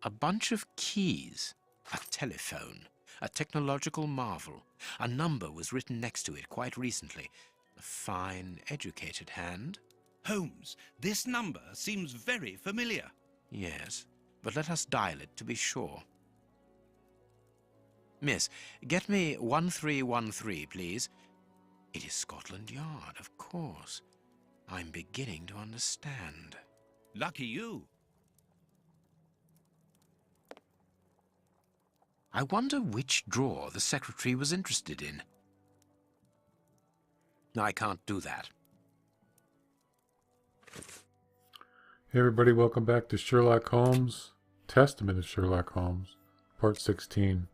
A bunch of keys, a telephone, a technological marvel. A number was written next to it quite recently. A fine, educated hand. Holmes, this number seems very familiar. Yes, but let us dial it to be sure. Miss, get me 1313, please. It is Scotland Yard, of course. I'm beginning to understand. Lucky you. I wonder which drawer the secretary was interested in. I can't do that. Hey everybody, welcome back to Sherlock Holmes, Testament of Sherlock Holmes, Part 16.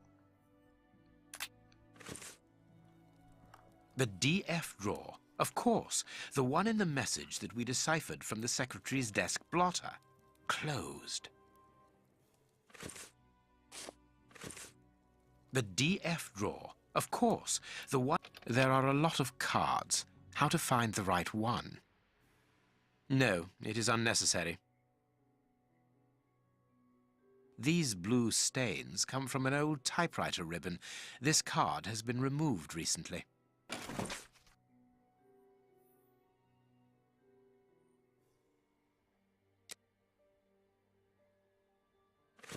The DF drawer, of course, the one in the message that we deciphered from the secretary's desk blotter. Closed. The DF drawer, of course, the one... There are a lot of cards. How to find the right one? No, it is unnecessary. These blue stains come from an old typewriter ribbon. This card has been removed recently.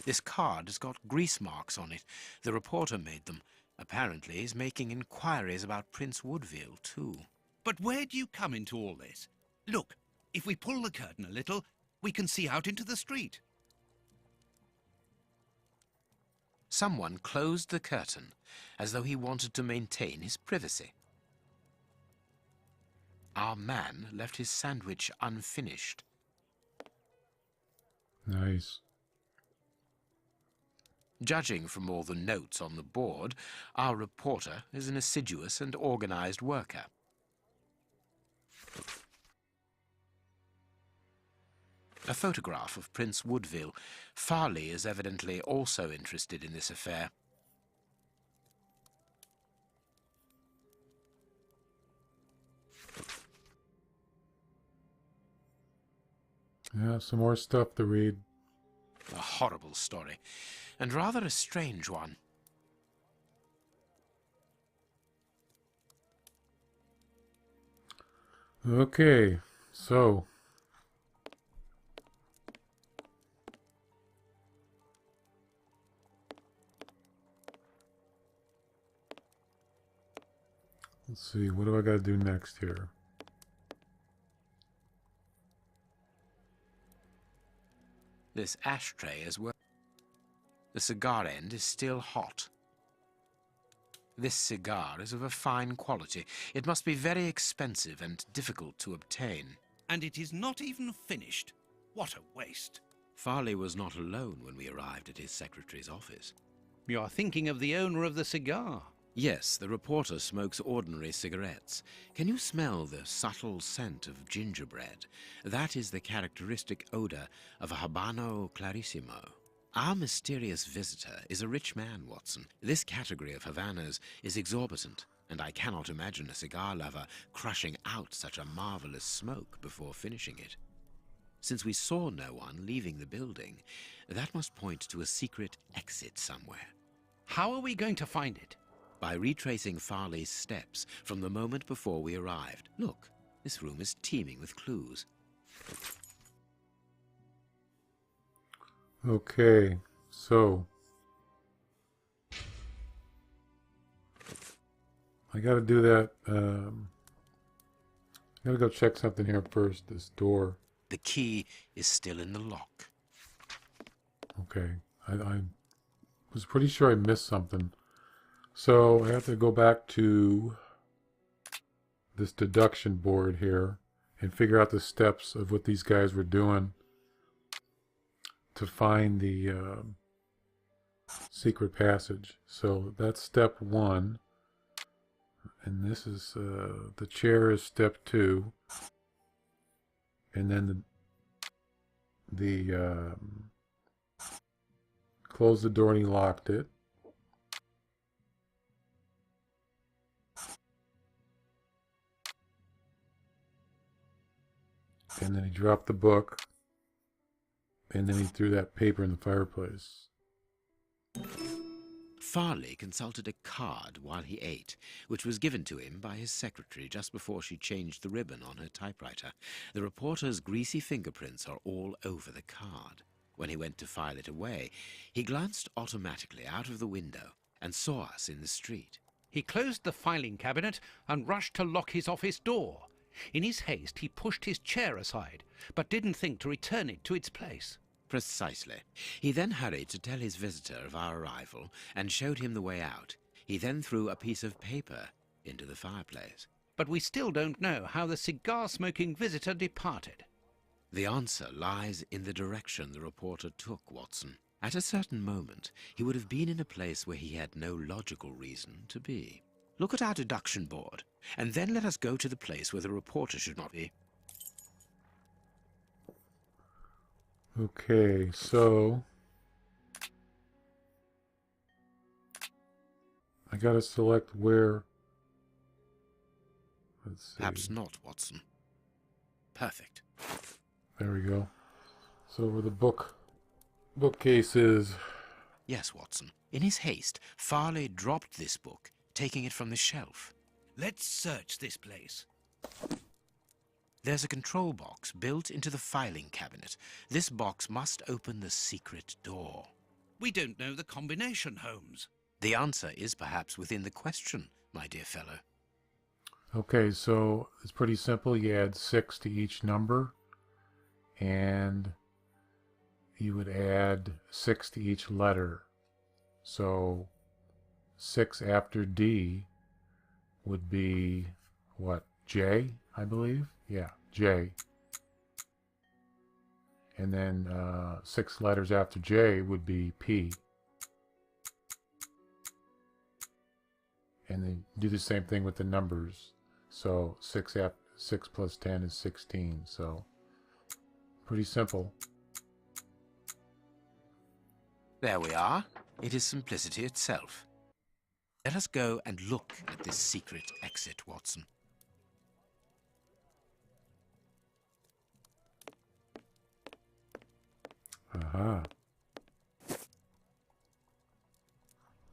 This card has got grease marks on it. The reporter made them. Apparently he's making inquiries about Prince Woodville, too. But where do you come into all this? Look, if we pull the curtain a little, we can see out into the street. Someone closed the curtain, as though he wanted to maintain his privacy. Our man left his sandwich unfinished. Nice. Judging from all the notes on the board, our reporter is an assiduous and organized worker. A photograph of Prince Woodville. Farley is evidently also interested in this affair. Yeah, some more stuff to read. A horrible story, and rather a strange one. Okay, so... let's see, what do I got to do next here? This ashtray as well. The cigar end is still hot. This cigar is of a fine quality. It must be very expensive and difficult to obtain. And it is not even finished. What a waste. Farley was not alone when we arrived at his secretary's office. You're thinking of the owner of the cigar. Yes, the reporter smokes ordinary cigarettes. Can you smell the subtle scent of gingerbread? That is the characteristic odor of a Habano Clarissimo. Our mysterious visitor is a rich man, Watson. This category of Havanas is exorbitant, and I cannot imagine a cigar lover crushing out such a marvelous smoke before finishing it. Since we saw no one leaving the building, that must point to a secret exit somewhere. How are we going to find it? By retracing Farley's steps from the moment before we arrived. Look, this room is teeming with clues. Okay, so... I gotta do that, I gotta go check something here first, this door. The key is still in the lock. Okay, I was pretty sure I missed something. So I have to go back to this deduction board here and figure out the steps of what these guys were doing to find the secret passage. So that's step 1. And this is, the chair is step 2. And then closed the door and he locked it. And then he dropped the book. And then he threw that paper in the fireplace. Farley consulted a card while he ate, which was given to him by his secretary just before she changed the ribbon on her typewriter. The reporter's greasy fingerprints are all over the card. When he went to file it away, he glanced automatically out of the window and saw us in the street. He closed the filing cabinet and rushed to lock his office door. In his haste, he pushed his chair aside, but didn't think to return it to its place. Precisely. He then hurried to tell his visitor of our arrival and showed him the way out. He then threw a piece of paper into the fireplace. But we still don't know how the cigar-smoking visitor departed. The answer lies in the direction the reporter took, Watson. At a certain moment, he would have been in a place where he had no logical reason to be. Look at our deduction board, and then let us go to the place where the reporter should not be. Okay, so I gotta select where. Let's see. Perhaps not, Watson. Perfect. There we go. So where the bookcase is. Yes, Watson. In his haste, Farley dropped this book, taking it from the shelf. Let's search this place. There's a control box built into the filing cabinet. This box must open the secret door. We don't know the combination, Holmes. The answer is perhaps within the question, my dear fellow. Okay, so it's pretty simple. You add 6 to each number, and you would add 6 to each letter. So 6 after D would be, what, J, I believe? Yeah, J. And then 6 letters after J would be P. And then do the same thing with the numbers. So 6 plus 10 is 16. So pretty simple. There we are. It is simplicity itself. Let us go and look at this secret exit, Watson. Aha.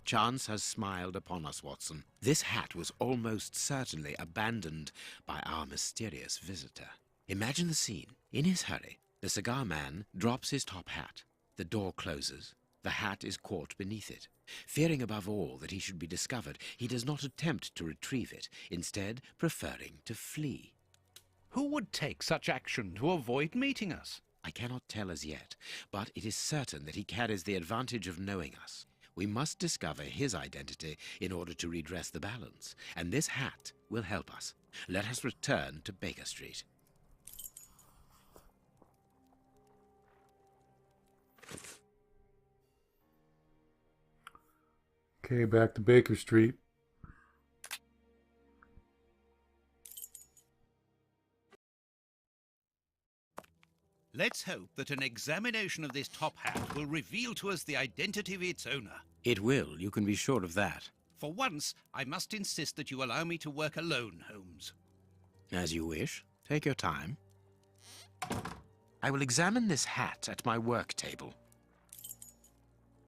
Chance has smiled upon us, Watson. This hat was almost certainly abandoned by our mysterious visitor. Imagine the scene. In his hurry, the cigar man drops his top hat. The door closes. The hat is caught beneath it. Fearing above all that he should be discovered, he does not attempt to retrieve it, instead preferring to flee. Who would take such action to avoid meeting us? I cannot tell as yet, but it is certain that he carries the advantage of knowing us. We must discover his identity in order to redress the balance, and this hat will help us. Let us return to Baker Street. Okay, back to Baker Street. Let's hope that an examination of this top hat will reveal to us the identity of its owner. It will, you can be sure of that. For once, I must insist that you allow me to work alone, Holmes. As you wish. Take your time. I will examine this hat at my work table.